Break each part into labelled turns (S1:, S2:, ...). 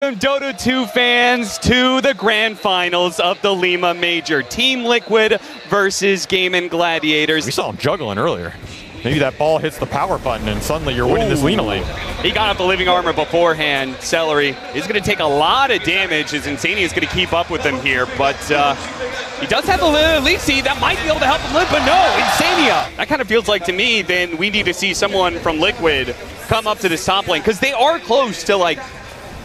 S1: Dota 2 fans to the grand finals of the Lima Major. Team Liquid versus GAIMIN Gladiators.
S2: We saw him juggling earlier. Maybe that ball hits the power button and suddenly you're winning this Lina lane.
S1: He got off the living armor beforehand. Celery is going to take a lot of damage as Insania is going to keep up with him here, but he does have the lead seed that might be able to help him live, but no, Insania. That kind of feels like to me then we need to see someone from Liquid come up to this top lane because they are close to like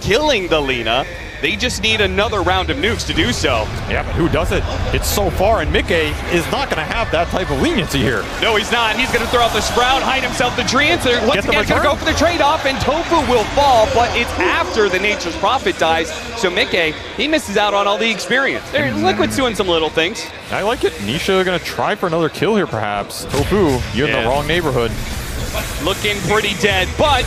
S1: killing the Lina. They just need another round of nukes to do so.
S2: Yeah, but who does it? It's so far, and E.O.E is not going to have that type of leniency here.
S1: No, he's not. He's going to throw out the Sprout, hide himself the Treant. Once again, he's going to go for the trade-off, and Tofu will fall, but it's after the Nature's Prophet dies, so E.O.E, he misses out on all the experience. Liquid's doing some little things.
S2: I like it. Nisha going to try for another kill here, perhaps. Tofu, you're in the wrong neighborhood.
S1: Looking pretty dead, but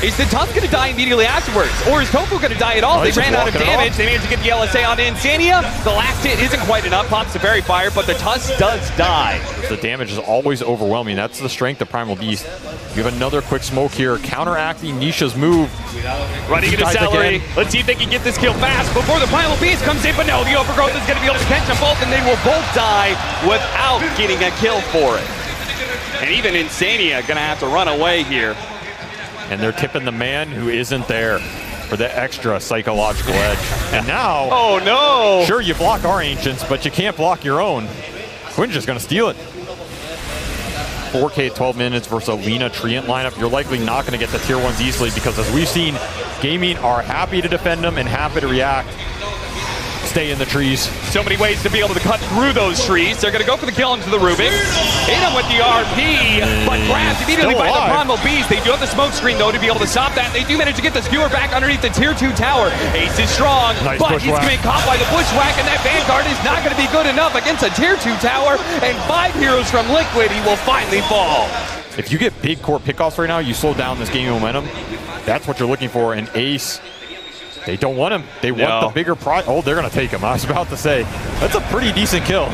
S1: is the Tusk going to die immediately afterwards? Or is Tofu going to die at all? They ran out of damage. They managed to get the LSA on Insania. The last hit isn't quite enough. Pops the Fairy Fire, but the Tusk does die.
S2: The damage is always overwhelming. That's the strength of Primal Beast. You have another quick smoke here, counteracting Nisha's move.
S1: Running into Celery. Let's see if they can get this kill fast before the Primal Beast comes in, but no, the Overgrowth is going to be able to catch them both, and they will both die without getting a kill for it. And even Insania going to have to run away here.
S2: And they're tipping the man who isn't there for the extra psychological edge. And now,
S1: oh no!
S2: Sure, you block our Ancients, but you can't block your own. Quinn's just gonna steal it. 4K 12 minutes versus a Lina Treant lineup. You're likely not gonna get the tier 1s easily because as we've seen, GAIMIN are happy to defend them and happy to react. Stay in the trees.
S1: So many ways to be able to cut through those trees. They're going to go for the kill into the Rubik. Hit him with the RP, but grabbed immediately by the Primal Beast. They do have the smoke screen, though, to be able to stop that. They do manage to get the skewer back underneath the tier 2 tower. Ace is strong, but he's getting caught by the bushwhack, and that Vanguard is not going to be good enough against a tier 2 tower. And 5 heroes from Liquid, he will finally fall.
S2: If you get big core pickoffs right now, you slow down this game momentum. That's what you're looking for. And Ace, they don't want him. They want the bigger prize. Oh, they're going to take him. I was about to say, that's a pretty decent kill.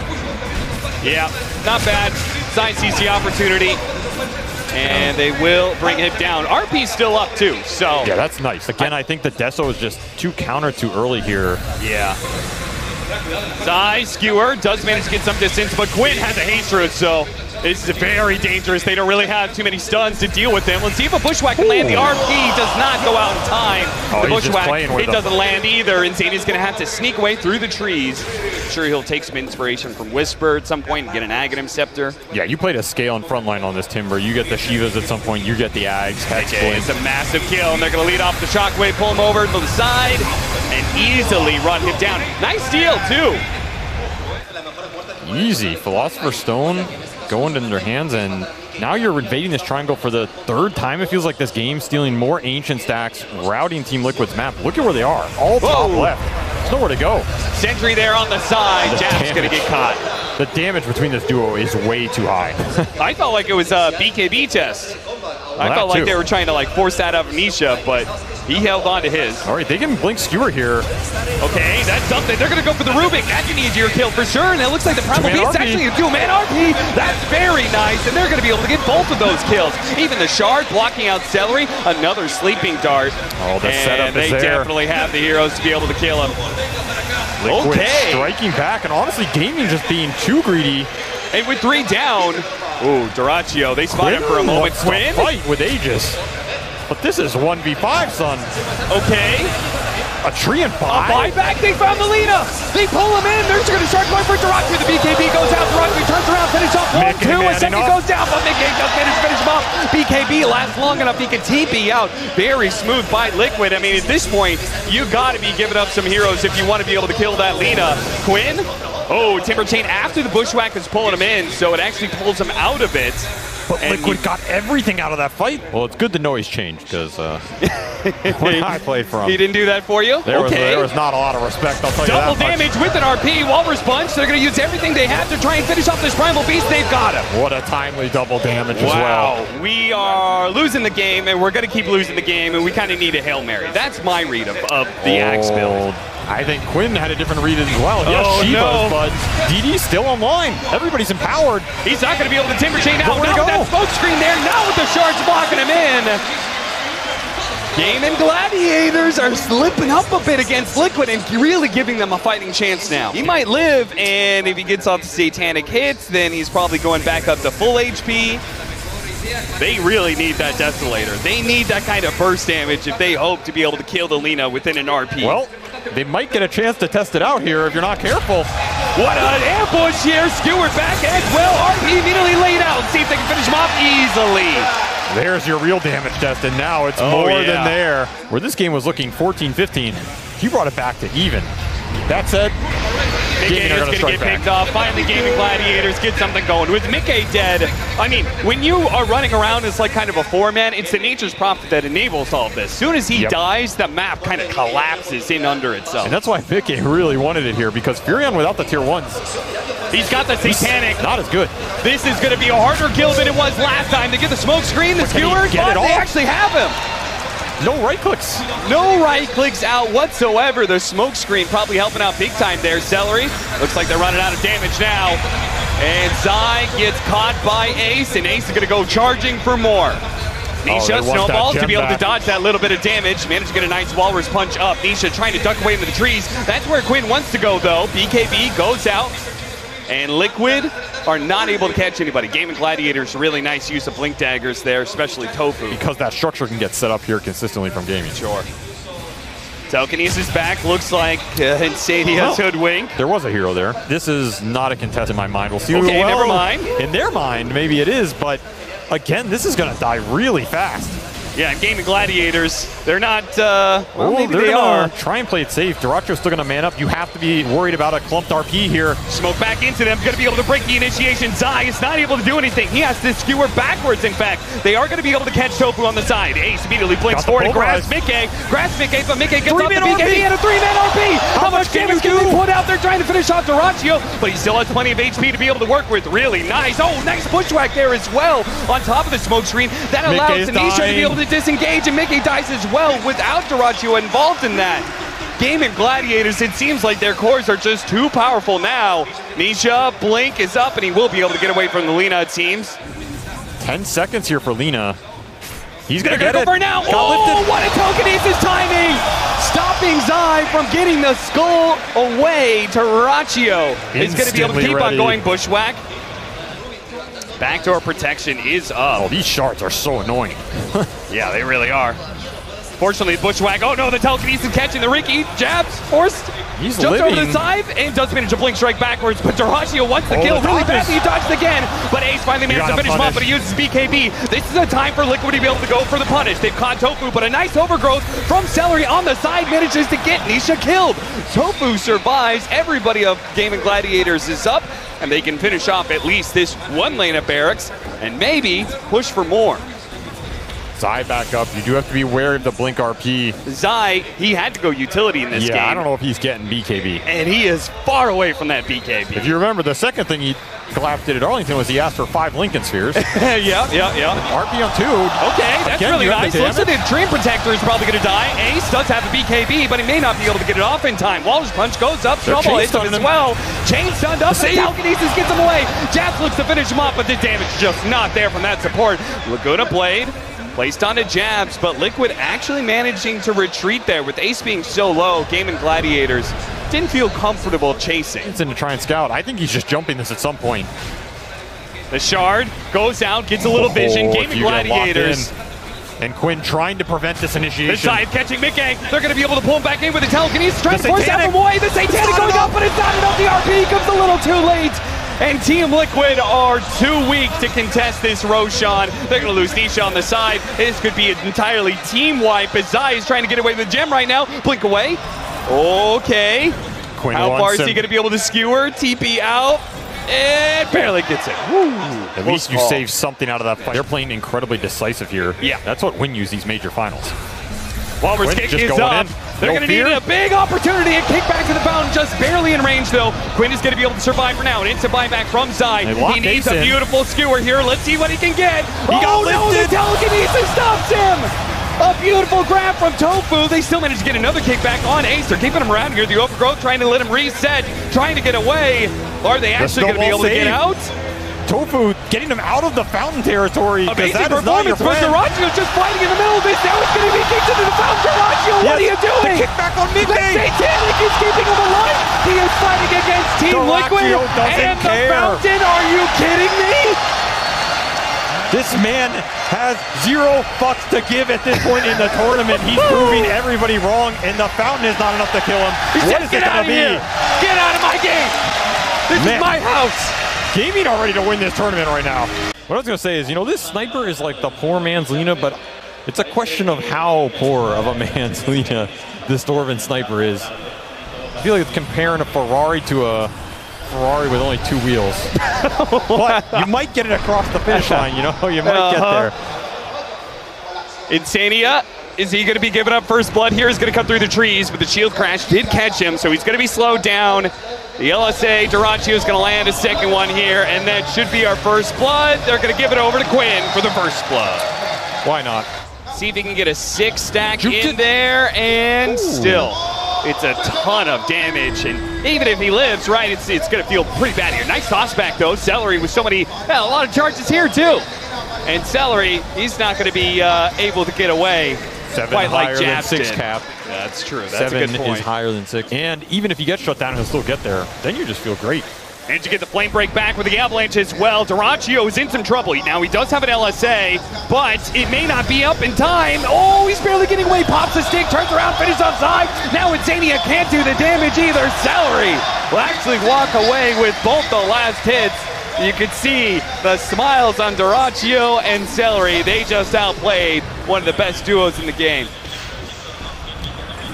S1: Yeah, not bad. Side CC opportunity. And they will bring him down. RP's still up, too, so.
S2: Yeah, that's nice. Again, I think the Deso is just too counter too early here.
S1: Yeah. Zai, Skewer, does manage to get some distance, but Quinn has a haste root, so this is very dangerous. They don't really have too many stuns to deal with them. Let's see if a Bushwhack can land. The RP does not go out in time. The Bushwhack, it doesn't land either. Insania's going to have to sneak away through the trees. I'm sure he'll take some inspiration from Whisper at some point and get an Aghanim Scepter.
S2: Yeah, you played a scale and front line on this Timber. You get the Shivas at some point. You get the Ags.
S1: It's a massive kill, and they're going to lead off the Shockwave, pull him over to the side, and easily run him down. Nice steal, too.
S2: Easy. Philosopher's Stone going in their hands, and now you're invading this triangle for the 3rd time. It feels like this game, stealing more Ancient stacks, routing Team Liquid's map. Look at where they are. All top left. There's nowhere to go.
S1: Sentry there on the side. Jack's going to get caught.
S2: The damage between this duo is way too high.
S1: I felt like it was a BKB test. I felt like they were trying to like force that out of Nisha, but he held on to his.
S2: All right, they can blink Skewer here.
S1: Okay, that's something. They're going to go for the Rubik. That's an easier kill for sure. And it looks like the Primal Beast actually a dual-man RP. That's very nice. And they're going to be able to get both of those kills. Even the Shard blocking out Celery. Another Sleeping Dart.
S2: Oh, the setup is there.
S1: They definitely have the heroes to be able to kill him.
S2: Liquid striking back. And honestly, GAIMIN just being too greedy.
S1: And with 3 down. Ooh, Duraccio. They spot him for a moment. Quinn
S2: fight with Aegis. But this is 1v5, son.
S1: Okay.
S2: A Treant buy.
S1: A buyback. They found the Lina. They pull him in. They're just going to start going for Duraccio. The BKB goes out. Duraccio turns around, finish off 1-2. A second goes down, but E.O.E does manage to finish him off. BKB lasts long enough. He can TP out. Very smooth by Liquid. I mean, at this point, you got to be giving up some heroes if you want to be able to kill that Lina. Quinn. Oh, Timber Chain after the Bushwhack is pulling him in, so it actually pulls him out of it.
S2: But Liquid got everything out of that fight. Well, it's good the noise changed, because when I played for him,
S1: he didn't do that for you?
S2: There was not a lot of respect, I'll tell you that much.
S1: Double damage with an RP, Walrus Punch. They're going to use everything they have to try and finish off this Primal Beast. They've got him.
S2: What a timely double damage as well.
S1: Wow, we are losing the game, and we're going to keep losing the game, and we kind of need a Hail Mary. That's my read of the Axe build.
S2: I think Quinn had a different read as well. Yes, Shiva's, but DD's still online. Everybody's empowered.
S1: He's not going to be able to Timber Chain out. Now with that smoke screen there. Now with the Shards blocking him in. GAIMIN Gladiators are slipping up a bit against Liquid and really giving them a fighting chance now. He might live, and if he gets off the satanic hits, then he's probably going back up to full HP. They really need that Desolator. They need that kind of burst damage if they hope to be able to kill the Lina within an RP.
S2: Well, they might get a chance to test it out here if you're not careful.
S1: What an ambush here. Skewered back as well. RP immediately laid out. See if they can finish him off easily.
S2: There's your real damage test, and now it's more than there. Where this game was looking 14-15, he brought it back to even. That said,
S1: Mickey is going to get picked off. Finally, GAIMIN Gladiators get something going. With Mickey dead, I mean, when you are running around as like kind of a four-man, it's the nature's prophet that enables all of this. As soon as he dies, the map kind of collapses in under itself.
S2: And that's why Mickey really wanted it here, because Furion without the tier 1s,
S1: he's got the satanic.
S2: Not as good.
S1: This is going to be a harder kill than it was last time. To get the smoke screen, the skewer, they actually have him.
S2: No right clicks.
S1: No right clicks out whatsoever. The smoke screen probably helping out big time there. Celery. Looks like they're running out of damage now. And Zai gets caught by Ace, and Ace is going to go charging for more. Nisha snowballs to be able to dodge that little bit of damage. Managed to get a nice walrus punch up. Nisha trying to duck away into the trees. That's where Quinn wants to go, though. BKB goes out. And Liquid are not able to catch anybody. GAIMIN Gladiators, really nice use of blink daggers there, especially Tofu.
S2: Because that structure can get set up here consistently from GAIMIN.
S1: Sure. Telekinesis back, looks like Insadia's hoodwink.
S2: There was a hero there. This is not a contest in my mind. We'll see.
S1: Okay, never mind.
S2: In their mind, maybe it is, but again, this is going to die really fast.
S1: Yeah, and GAIMIN Gladiators, they're not, well, maybe they are.
S2: Try and play it safe. Duracho's still going to man up. You have to be worried about a clumped RP here.
S1: Smoke back into them, going to be able to break the initiation. Zai is not able to do anything. He has to skewer backwards, in fact. They are going to be able to catch Tofu on the side. Ace immediately blinks forward and grabs Mickey. But Mickey gets off the BKB and a 3-man RP. How much damage can they put out there trying to finish off Duracho? But he still has plenty of HP to be able to work with. Really nice. Oh, nice bushwhack there as well on top of the smoke screen. That allows Tanisha to be able to disengage, and Mickey dies as well without Duracho involved in that. GAIMIN Gladiators, it seems like their cores are just too powerful now. Nisha, blink is up, and he will be able to get away from the Lina, it seems.
S2: 10 seconds here for Lina. He's going to
S1: get it. For now. Oh, what a telekinesis timing! Stopping Zai from getting the skull away. Duracho is going to be able to keep on going. Bushwhack. Backdoor protection is up.
S2: Oh, these shards are so annoying.
S1: Yeah, they really are. Fortunately, Bushwhack. Oh no, the telekinesis catching the Ricky. Jabs, forced.
S2: He's
S1: jumps over the side and does manage to blink strike backwards, but Duracho wants the kill really badly. He dodged again, but Ace finally managed to finish him off, but he uses BKB. This is a time for Liquid to be able to go for the punish. They've caught Tofu, but a nice overgrowth from Celery on the side manages to get Nisha killed. Tofu survives. Everybody of GAIMIN Gladiators is up, and they can finish off at least this one lane of barracks and maybe push for more.
S2: Zai back up. You do have to be wary of the blink RP.
S1: Zai, he had to go utility in this game.
S2: Yeah, I don't know if he's getting BKB.
S1: And he is far away from that BKB.
S2: If you remember, the second thing he did at Arlington was he asked for 5 Lincoln Spheres.
S1: yeah.
S2: RP on 2.
S1: Okay, that's really nice. Looks like the Dream Protector is probably going to die. Ace does have a BKB, but he may not be able to get it off in time. Walrus Punch goes up. Snowball hits him as well. Chain stunned up. Telekinesis gets him away. Jabs looks to finish him off, but the damage is just not there from that support. Laguna Blade placed onto Jabs, but Liquid actually managing to retreat there with Ace being so low. GAIMIN Gladiators didn't feel comfortable chasing.
S2: It's in to try and scout. I think he's just jumping this at some point.
S1: The shard goes out, gets a little vision. GAIMIN Gladiators.
S2: And Quinn trying to prevent this initiation.
S1: This side catching Mickey. They're going to be able to pull him back in with the telekinesis, trying to force out from away. The Satanic going up, but it's not enough. The RP comes a little too late. And Team Liquid are too weak to contest this Roshan. They're going to lose Nisha on the side. This could be an entirely team wipe as Zai is trying to get away with the gem right now. Blink away. Okay.
S2: Quinn
S1: How far is he going to be able to skewer? TP out. And barely gets it. Woo.
S2: At least you save something out of that fight. They're playing incredibly decisive here.
S1: Yeah.
S2: That's what wins these major finals.
S1: Walrus kick is up. They're going to need a big opportunity and kick back to the fountain, just barely in range though. Quinn is going to be able to survive for now. An instant buyback from Zai. He needs a beautiful skewer here. Let's see what he can get. He got lifted. The telekinesis stops him. A beautiful grab from Tofu. They still managed to get another kickback on Ace. They're keeping him around here. The overgrowth trying to let him reset, trying to get away. Are they actually going to be able to get out?
S2: Tofu getting him out of the fountain territory.
S1: Amazing
S2: that is not your
S1: performance, but
S2: plan.
S1: Duracio's just fighting in the middle of this. Now it's going to be kicked into the fountain. Duraccio, what are you doing?
S2: The kick back on Mickey.
S1: Satanic is keeping him alive. He is fighting against Team Liquid. And the fountain, are you kidding me?
S2: This man has 0 fucks to give at this point in the tournament. He's proving everybody wrong, and the fountain is not enough to kill him. What is it going to be?
S1: Get out of my game. This is my house.
S2: GAIMIN are ready to win this tournament right now. What I was going to say is, you know, this sniper is like the poor man's Lina, but it's a question of how poor of a man's Lina this Dwarven sniper is. I feel like it's comparing a Ferrari to a Ferrari with only 2 wheels. But you might get it across the finish line, you know? You might get there.
S1: Insania, is he going to be giving up first blood here? He's going to come through the trees, but the shield crash did catch him, so he's going to be slowed down. The LSA, Duraccio is going to land a second one here, and that should be our first blood. They're going to give it over to Quinn for the first blood.
S2: Why not?
S1: See if he can get a 6 stack in there, and still, it's a ton of damage. And even if he lives, right, it's going to feel pretty bad here. Nice toss back, though. Celery with so many, a lot of charges here, too. And Celery, he's not going to be able to get away.
S2: 7
S1: quite
S2: higher
S1: like
S2: than 6 cap.
S1: That's true. That's
S2: 7
S1: a good point.
S2: is higher than 6. And even if you get shut down, he'll still get there. Then you just feel great.
S1: And you get the flame break back with the avalanche as well. Duraccio is in some trouble. Now he does have an LSA, but it may not be up in time. Oh, he's barely getting away. Pops the stick, turns around, finishes offside. Now Insania can't do the damage either. Celery will actually walk away with both the last hits. You could see the smiles on Duraccio and Celery. They just outplayed one of the best duos in the game.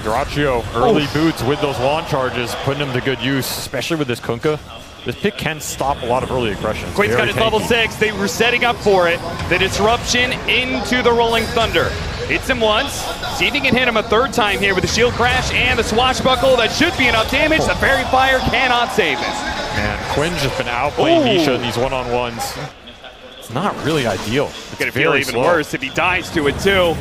S2: Duraccio, early boots with those launch charges, putting them to good use, especially with this Kunkka. This pick can stop a lot of early aggressions.
S1: Quinn's got his level 6. They were setting up for it. The disruption into the Rolling Thunder. Hits him once. See if he can hit him a 3rd time here with the shield crash and the swashbuckle. That should be enough damage. The fairy fire cannot save him.
S2: Man, Quinn's just been outplaying Nisha in these one-on-ones. It's not really ideal.
S1: It's going to feel even worse if he dies to it, too.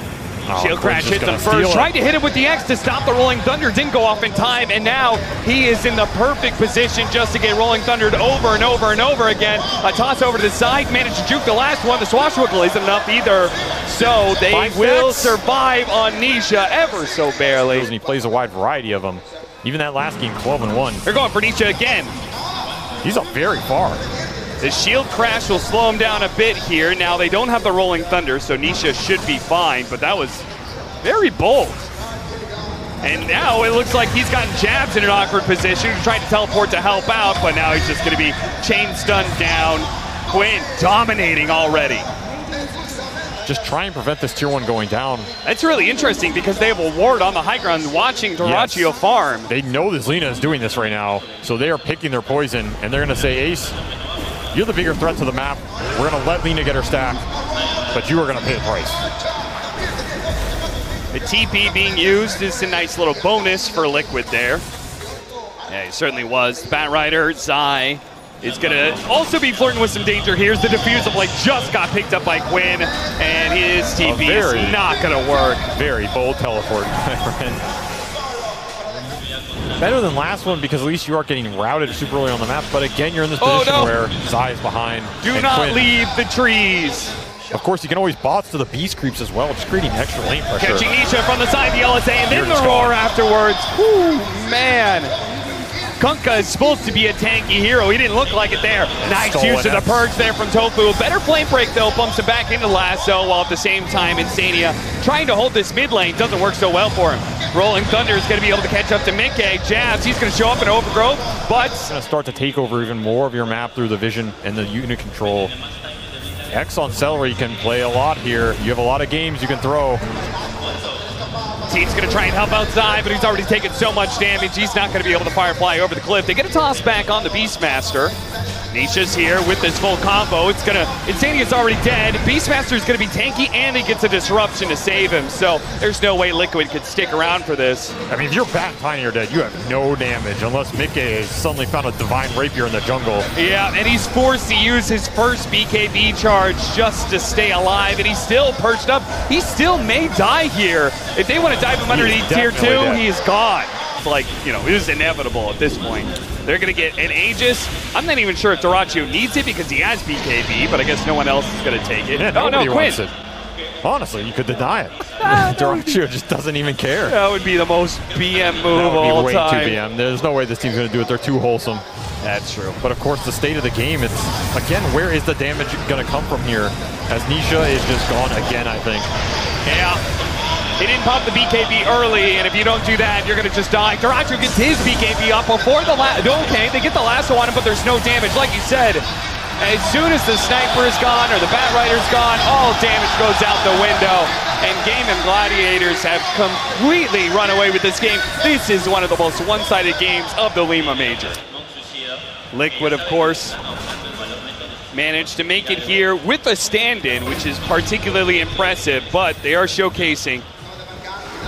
S1: Shield crash hits him first. Tried to hit him with the X to stop the Rolling Thunder. Didn't go off in time, and now he is in the perfect position just to get Rolling Thundered over and over and over again. A toss over to the side. Managed to juke the last one. The swashbuckle isn't enough either. So they will survive on Nisha ever so barely.
S2: And he plays a wide variety of them. Even that last game, 12-1.
S1: They're going for Nisha again.
S2: He's up very far.
S1: The shield crash will slow him down a bit here. Now they don't have the Rolling Thunder, so Nisha should be fine, but that was very bold. And now it looks like he's gotten jabs in an awkward position, trying to teleport to help out, but now he's just going to be chain stunned down. Quinn dominating already.
S2: Just try and prevent this tier 1 going down.
S1: That's really interesting because they have a ward on the high ground watching Duraccio farm.
S2: They know this Lina is doing this right now, so they are picking their poison, and they're going to say, Ace, you're the bigger threat to the map. We're going to let Lina get her stack, but you are going to pay the price.
S1: The TP being used is a nice little bonus for Liquid there. Yeah, he certainly was. Batrider, Zai is going to also be flirting with some danger. Here's the defuse of just got picked up by Quinn, and his TP is not going to work.
S2: Very bold teleport, my friend. Better than last one because at least you aren't getting routed super early on the map, but again, you're in this position where Zai is behind.
S1: Do not leave the trees.
S2: Of course, you can always bots to the beast creeps as well, just creating extra lane pressure.
S1: Catching Nisha from the side, the LSA, and then the roar afterwards. Whew, man. Kunkka is supposed to be a tanky hero. He didn't look like it there. Nice use of the purge there from Tofu. Better flame break, though. Bumps him back into Lasso, while at the same time, Insania trying to hold this mid lane. Doesn't work so well for him. Rolling Thunder is going to be able to catch up to Mickey. Jabs, he's going to show up in Overgrowth, but
S2: it's going to start to take over even more of your map through the vision and the unit control. X on Celery can play a lot here. You have a lot of games you can throw.
S1: Team's going to try and help out Zai, but he's already taken so much damage, he's not going to be able to Firefly over the cliff. They get a toss back on the Beastmaster. Nisha's here with this full combo. Insania's already dead. Beastmaster's going to be tanky, and he gets a disruption to save him. So there's no way Liquid could stick around for this.
S2: I mean, if you're Bat and Tiny are dead, you have no damage unless Mickey has suddenly found a Divine Rapier in the jungle.
S1: Yeah, and he's forced to use his first BKB charge just to stay alive, and he's still perched up. He still may die here. If they want to dive him underneath tier 2, he's gone. looked like, you know, it was inevitable at this point. They're going to get an Aegis. I'm not even sure if Dyrachyo needs it because he has BKB, but I guess no one else is going to take it.
S2: Yeah,
S1: oh, no, Quinn.
S2: Wants it. Honestly, you could deny it. Dyrachyo just doesn't even care.
S1: That would be the most BM move of all
S2: way
S1: time.
S2: Too BM. There's no way this team's going to do it. They're too wholesome.
S1: That's true.
S2: But of course, the state of the game, it's, again, where is the damage going to come from here? As Nisha is just gone again, I think.
S1: Yeah. He didn't pop the BKB early, and if you don't do that, you're going to just die. Dyrachyo gets his BKB up before the last. Okay, they get the lasso on him, but there's no damage. Like you said, as soon as the sniper is gone or the Bat Rider's gone, all damage goes out the window. And GAIMIN Gladiators have completely run away with this game. This is one of the most one-sided games of the LIMA Major. Liquid, of course, managed to make it here with a stand-in, which is particularly impressive, but they are showcasing.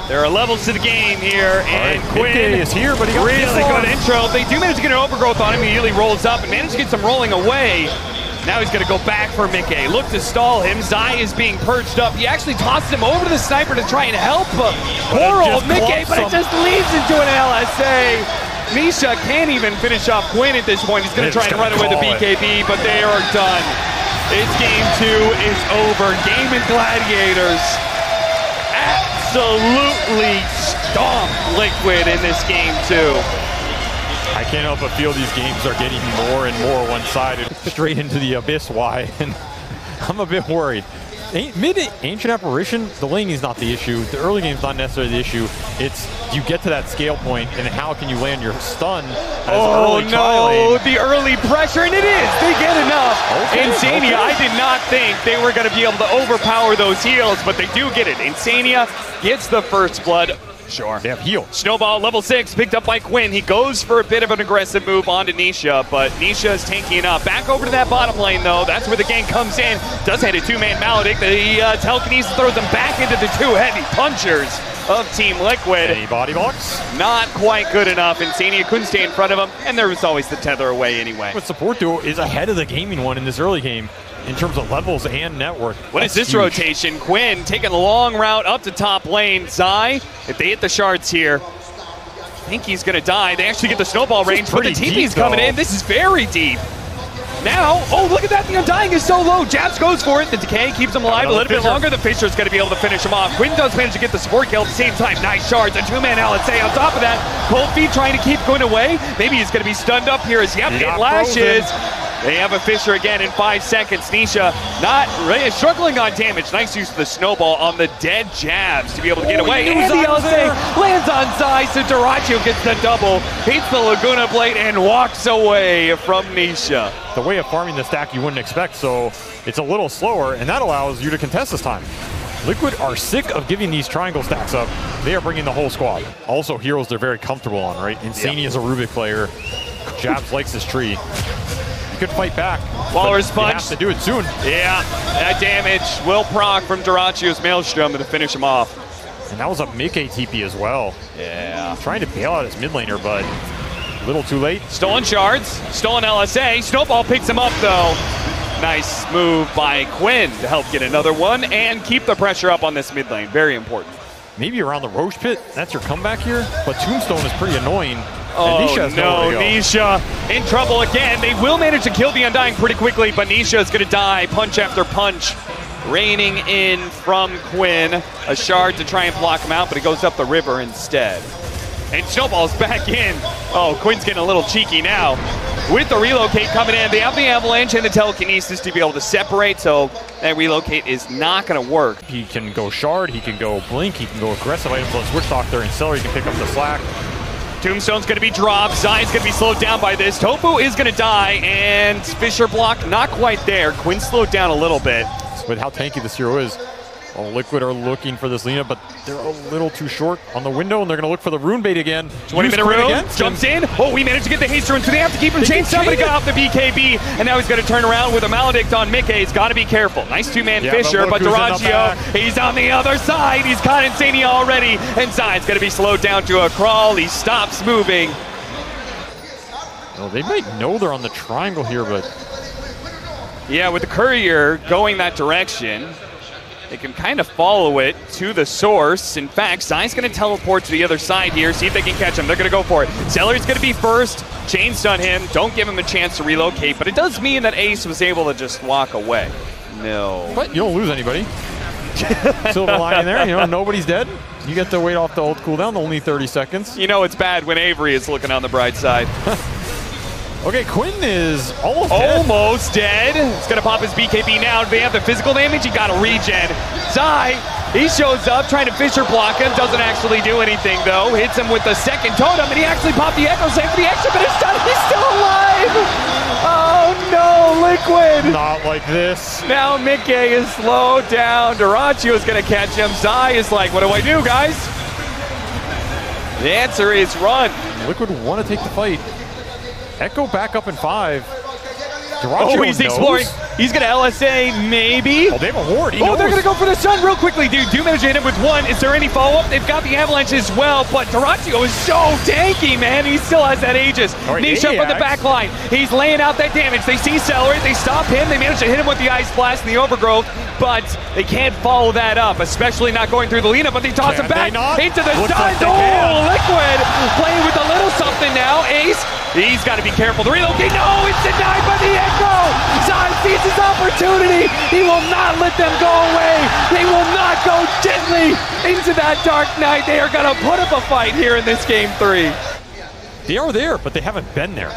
S1: There are levels to the game here, and Quinn
S2: is here, but he got
S1: really good intro. They do manage to get an overgrowth on him. He immediately rolls up and managed to get some rolling away. Now he's going to go back for Mickey. Look to stall him. Zai is being perched up. He actually tosses him over to the sniper to try and help poor old Mickey, but it just leads into an LSA. Nisha can't even finish off Quinn at this point. He's going to try and run away with the BKB, but they are done. It's game 2 is over. GAIMIN Gladiators absolutely stomped Liquid in this game 2.
S2: I can't help but feel these games are getting more and more one-sided. Straight into the abyss, why? And I'm a bit worried. Mid-Ancient Apparition, the laning is not the issue. The early game's not necessarily the issue. It's you get to that scale point, and how can you land your stun as early
S1: no, the early pressure, and it is. They get enough. Insania, I did not think they were going to be able to overpower those heals, but they do get it. Insania gets the first blood. Sure.
S2: They have heal.
S1: Snowball, level 6, picked up by Quinn. He goes for a bit of an aggressive move onto Nisha, but Nisha is tanking it up. Back over to that bottom lane, though. That's where the gang comes in. Does hit a 2-man Maledict. The telekinesis throws them back into the 2 heavy punchers of Team Liquid.
S2: Any body blocks?
S1: Not quite good enough. Insania couldn't stay in front of him, and there was always the tether away anyway.
S2: But support duo is ahead of the gaming one in this early game in terms of levels and network.
S1: What is this rotation? Quinn taking the long route up to top lane. Zai, if they hit the shards here, I think he's going to die. They actually get the snowball range, but the TP's coming in. This is very deep. Now, oh, look at that. The Undying is so low. Japs goes for it. The Decay keeps him alive a little bit longer. The Fisher's going to be able to finish him off. Quinn does manage to get the support kill at the same time. Nice shards. A 2-man LSA on top of that. Cold Feet trying to keep going away. Maybe he's going to be stunned up here as it lashes. They have a Fisher again in 5 seconds. Nisha not really struggling on damage. Nice use of the snowball on the dead jabs to be able to get away. And the LSA lands on Zai, so Dyrachyo gets the double, beats the Laguna Blade, and walks away from Nisha.
S2: The way of farming the stack you wouldn't expect, so it's a little slower, and that allows you to contest this time. Liquid are sick of giving these triangle stacks up. They are bringing the whole squad. Also, heroes they're very comfortable on, right? Insania is a Rubik player. Jabs likes his tree. He could fight back.
S1: Walrus punch.
S2: He has to do it soon.
S1: Yeah, that damage will proc from Dyrachyo's Maelstrom to finish him off.
S2: And that was a Mickey TP as well.
S1: Yeah.
S2: Trying to bail out his mid laner, but a little too late.
S1: Stolen shards, stolen LSA. Snowball picks him up though. Nice move by Quinn to help get another one and keep the pressure up on this mid lane. Very important.
S2: Maybe around the Roche pit, that's your comeback here, but Tombstone is pretty annoying.
S1: Oh no, Nisha in trouble again. They will manage to kill the Undying pretty quickly, but Nisha is going to die punch after punch. Raining in from Quinn. A shard to try and block him out, but he goes up the river instead. And Snowball's back in. Oh, Quinn's getting a little cheeky now. With the relocate coming in, they have the avalanche and the telekinesis to be able to separate, so that relocate is not going to work.
S2: He can go shard, he can go blink, he can go aggressive items on switch talk there, and Celery can pick up the slack.
S1: Tombstone's going to be dropped. Zai's going to be slowed down by this. Tofu is going to die, and Fisher block not quite there. Quinn slowed down a little bit.
S2: With how tanky this hero is, Liquid are looking for this Lina, but they're a little too short on the window, and they're going to look for the rune bait again.
S1: 20-minute rune, jumps in. Oh, we managed to get the haste rune, so they have to keep him chained. Somebody got off the BKB, and now he's going to turn around with a Maledict on Mickey. He's got to be careful. Nice 2-man Fisher, but Dyrachyo, he's on the other side. He's caught Insania already, and Zai's going to be slowed down to a crawl. He stops moving.
S2: Well, they might know they're on the triangle here, but...
S1: Yeah, with the courier going that direction, They can kind of follow it to the source. In fact, Zai's going to teleport to the other side here, see if they can catch him. They're going to go for it. Celery's going to be first. Chain stun him. Don't give him a chance to relocate, but it does mean that Ace was able to just walk away. No.
S2: But you don't lose anybody. Silver lining there, you know, nobody's dead. You get to wait off the ult cooldown, only 30 seconds.
S1: You know it's bad when Avery is looking on the bright side.
S2: Okay, Quinn is
S1: almost dead. He's going to pop his BKB now. Do they have the physical damage? He got a regen. Zai, he shows up trying to Fisher block him. Doesn't actually do anything, though. Hits him with the second totem, and he actually popped the Echo Save for the extra, but it's done. He's still alive. Oh, no, Liquid.
S2: Not like this.
S1: Now Mickey is slowed down. Dyrachyo is going to catch him. Zai is like, what do I do, guys? The answer is run.
S2: Liquid want to take the fight. Echo back up in 5.
S1: Oh, he's exploring. He's going to LSA, maybe.
S2: Oh, they have a ward.
S1: They're going to go for the stun real quickly, dude. Do manage to hit him with 1. Is there any follow-up? They've got the Avalanche as well, but Dyrachyo is so tanky, man. He still has that Aegis. Nisha from the back line. He's laying out that damage. They see Celery. They stop him. They manage to hit him with the Ice Blast and the Overgrowth, but they can't follow that up, especially not going through the Lina, but they toss him back into the stun. Oh, Liquid playing with a little something now. Ace, he's got to be careful to relocate. No, it's denied by the Echo. Zai sees his opportunity. He will not let them go away. They will not go gently into that Dark Knight. They are going to put up a fight here in this game 3.
S2: They are there, but they haven't been there.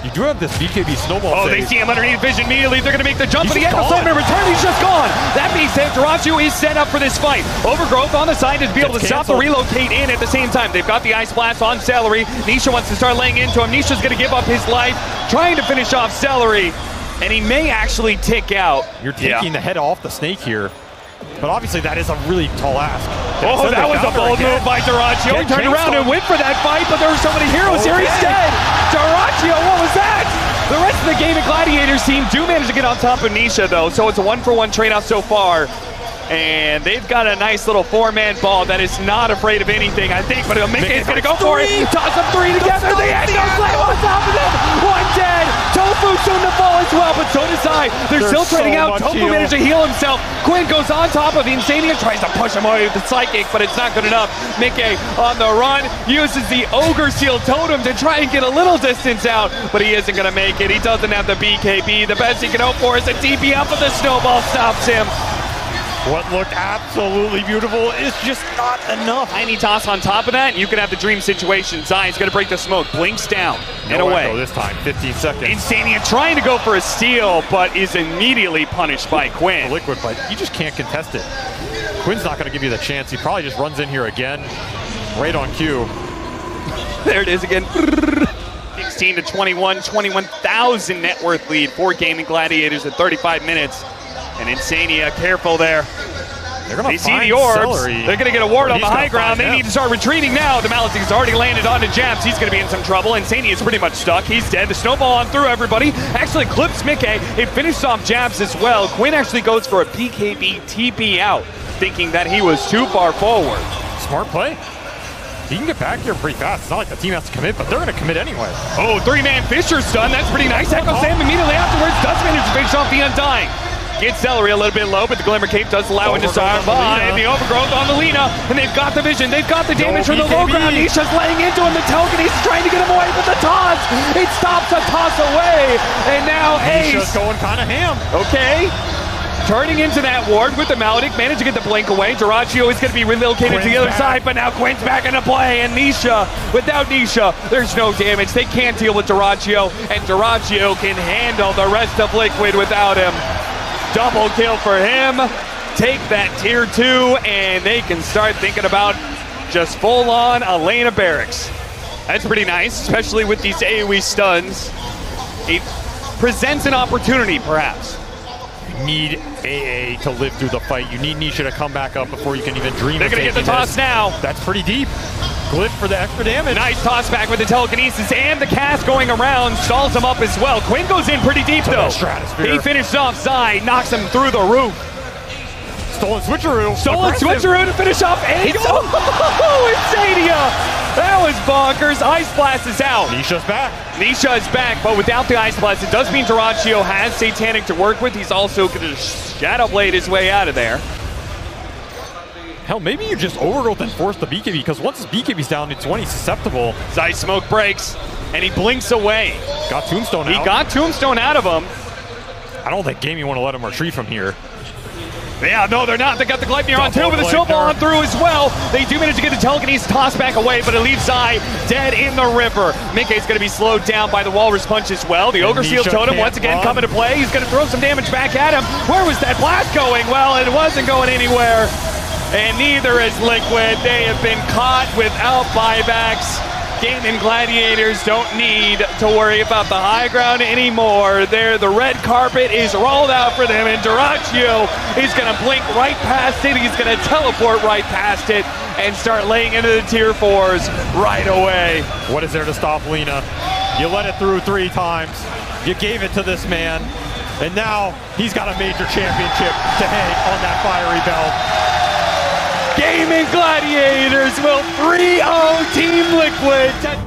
S2: You do have this BKB snowball
S1: save. They see him underneath vision immediately. They're going to make the jump, but the Echo Summoner return. He's just gone. That being said, Dyrachyo is set up for this fight. Overgrowth on the side to be able to stop the relocate in at the same time. They've got the Ice Blast on Celery. Nisha wants to start laying into him. Nisha's going to give up his life, trying to finish off Celery, and he may actually tick out.
S2: You're taking the head off the snake here. But obviously that is a really tall ask.
S1: Oh, that was a bold move by Dyrachyo. He turned around and went for that fight, but there were so many heroes here instead. Dyrachyo, what was that? The rest of the GAIMIN Gladiators team do manage to get on top of Nisha, though, so it's a 1-for-1 trade-off so far. And they've got a nice little 4-man ball that is not afraid of anything, I think, but Mickey is going to go for it. Toss them 3 together. The Echo Slam on top of them. 1 dead. Tofu soon to fall as well, but so does Zai. They're still trading out. Tofu managed to heal himself. Quinn goes on top of Insania, tries to push him away with the Psychic, but it's not good enough. Mickey on the run, uses the Ogre Seal Totem to try and get a little distance out, but he isn't going to make it. He doesn't have the BKB. The best he can hope for is a TP up, but the snowball stops him.
S2: What looked absolutely beautiful is just not enough.
S1: Tiny toss on top of that, and you can have the dream situation. Zai's going to break the smoke, blinks down, and away.
S2: This time, 15 seconds.
S1: Insania trying to go for a steal, but is immediately punished by Quinn.
S2: Liquid, but you just can't contest it. Quinn's not going to give you the chance. He probably just runs in here again, right on cue.
S1: There it is again. 16 to 21, 21,000 net worth lead for GAIMIN Gladiators at 35 minutes. And Insania, careful there. They see the orbs.
S2: Celery.
S1: They're going to get a ward on the high ground. They need to start retreating now. The Malice's already landed onto Japs. He's going to be in some trouble. Insania is pretty much stuck. He's dead. The snowball on through everybody. Actually clips Mickey. It finished off Japs as well. Quinn actually goes for a BKB TP out, thinking that he was too far forward.
S2: Smart play. He can get back here pretty fast. It's not like the team has to commit, but they're going to commit anyway.
S1: Oh, 3-man Fisher stun. That's pretty nice. Echo Sam immediately afterwards does manage to finish off the Undying. Gets Celery a little bit low, but the Glimmer Cape does allow him to disarm by the Overgrowth on the Lina, and they've got the vision. They've got the damage from the low ground. Nisha's laying into him. The telekinesis is trying to get him away, but the toss, it stops a toss away, and now Ace.
S2: Nisha's going kind of ham.
S1: Okay. Turning into that ward with the Maledict, managed to get the blink away. Dyrachyo is going to be relocated to the other side, but now Quinn's back into play, and Nisha, without Nisha, there's no damage. They can't deal with Dyrachyo, and Dyrachyo can handle the rest of Liquid without him. Double kill for him. Take that tier 2, and they can start thinking about just full-on Elena Barracks. That's pretty nice, especially with these AoE stuns. It presents an opportunity, perhaps.
S2: You need AA to live through the fight. You need Nisha to come back up before you can even dream.
S1: They're going to get the toss now.
S2: That's pretty deep. Glyph for the extra damage.
S1: Nice toss back with the telekinesis, and the cast going around stalls him up as well. Quinn goes in pretty deep, though. He finishes off Zai, knocks him through the roof.
S2: Stolen switcheroo.
S1: Stolen switcheroo to finish off Ace. Oh, Insania. That was bonkers. Ice Blast is out.
S2: Nisha's back.
S1: Nisha is back, but without the Ice Blast, it does mean Dyrachyo has Satanic to work with. He's also going to Shadow Blade his way out of there.
S2: Hell, maybe you just overgrowth and force the BKB, because once his BKB's down to 20, susceptible.
S1: Ice Smoke breaks, and he blinks away.
S2: Got Tombstone out.
S1: He got Tombstone out of him.
S2: I don't think Gaming want to let him retreat from here.
S1: Yeah, no, they're not. They got the Gleipnir on too, with the Silver on through as well. They do manage to get the telekinesis tossed back away, but it leaves Zai dead in the river. Mickey's going to be slowed down by the Walrus Punch as well. The Ogre Seal Totem once again coming to play. He's going to throw some damage back at him. Where was that blast going? Well, it wasn't going anywhere. And neither is Liquid. They have been caught without buybacks. GAIMIN Gladiators don't need to worry about the high ground anymore. The red carpet is rolled out for them, and Dyrachyo is going to blink right past it. He's going to teleport right past it and start laying into the tier 4s right away.
S2: What is there to stop Lina? You let it through 3 times. You gave it to this man, and now he's got a major championship to hang on that fiery belt.
S1: GAIMIN Gladiators will 3-0 Team Liquid.